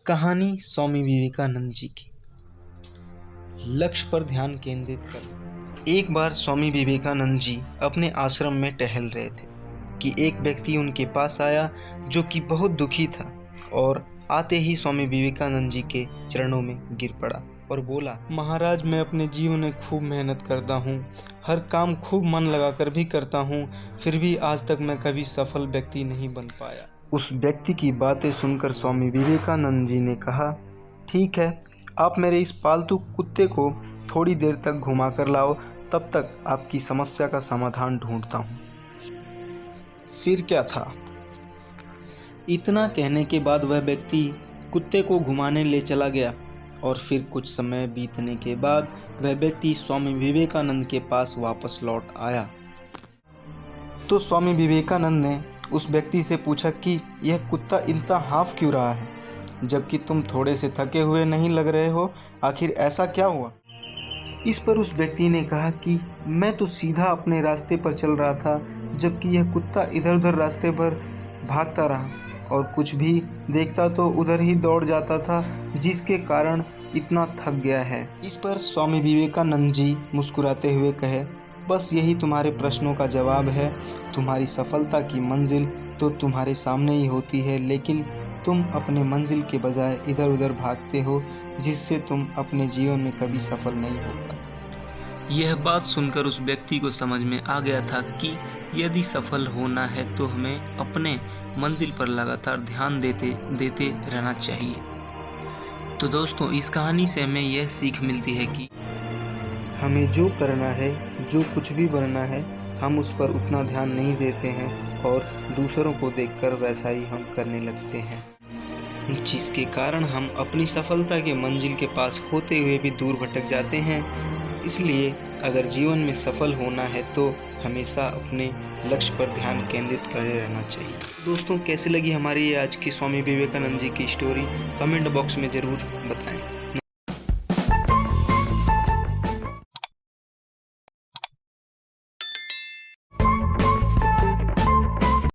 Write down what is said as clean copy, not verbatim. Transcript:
कहानी स्वामी विवेकानंद जी की। लक्ष्य पर ध्यान केंद्रित कर। एक बार स्वामी विवेकानंद जी अपने आश्रम में टहल रहे थे कि एक व्यक्ति उनके पास आया जो कि बहुत दुखी था और आते ही स्वामी विवेकानंद जी के चरणों में गिर पड़ा और बोला, महाराज, मैं अपने जीवन में खूब मेहनत करता हूँ, हर काम खूब मन लगाकर भी करता हूँ, फिर भी आज तक मैं कभी सफल व्यक्ति नहीं बन पाया। उस व्यक्ति की बातें सुनकर स्वामी विवेकानंद जी ने कहा, ठीक है, आप मेरे इस पालतू कुत्ते को थोड़ी देर तक घुमा कर लाओ, तब तक आपकी समस्या का समाधान ढूंढता हूँ। फिर क्या था, इतना कहने के बाद वह व्यक्ति कुत्ते को घुमाने ले चला गया और फिर कुछ समय बीतने के बाद वह व्यक्ति स्वामी विवेकानंद के पास वापस लौट आया। तो स्वामी विवेकानंद ने उस व्यक्ति से पूछा कि यह कुत्ता इतना हाँफ क्यों रहा है, जबकि तुम थोड़े से थके हुए नहीं लग रहे हो, आखिर ऐसा क्या हुआ। इस पर उस व्यक्ति ने कहा कि मैं तो सीधा अपने रास्ते पर चल रहा था, जबकि यह कुत्ता इधर उधर रास्ते पर भागता रहा और कुछ भी देखता तो उधर ही दौड़ जाता था, जिसके कारण इतना थक गया है। इस पर स्वामी विवेकानंद जी मुस्कुराते हुए कहे, बस यही तुम्हारे प्रश्नों का जवाब है। तुम्हारी सफलता की मंजिल तो तुम्हारे सामने ही होती है, लेकिन तुम अपने मंजिल के बजाय इधर उधर भागते हो, जिससे तुम अपने जीवन में कभी सफल नहीं हो पाते। यह बात सुनकर उस व्यक्ति को समझ में आ गया था कि यदि सफल होना है तो हमें अपने मंजिल पर लगातार ध्यान देते रहना चाहिए। तो दोस्तों, इस कहानी से हमें यह सीख मिलती है कि हमें जो करना है, जो कुछ भी बनना है, हम उस पर उतना ध्यान नहीं देते हैं और दूसरों को देखकर वैसा ही हम करने लगते हैं, जिसके कारण हम अपनी सफलता के मंजिल के पास होते हुए भी दूर भटक जाते हैं। इसलिए अगर जीवन में सफल होना है तो हमेशा अपने लक्ष्य पर ध्यान केंद्रित करे रहना चाहिए। दोस्तों, कैसी लगी हमारी ये आज की स्वामी विवेकानंद जी की स्टोरी, कमेंट बॉक्स में ज़रूर बताएं।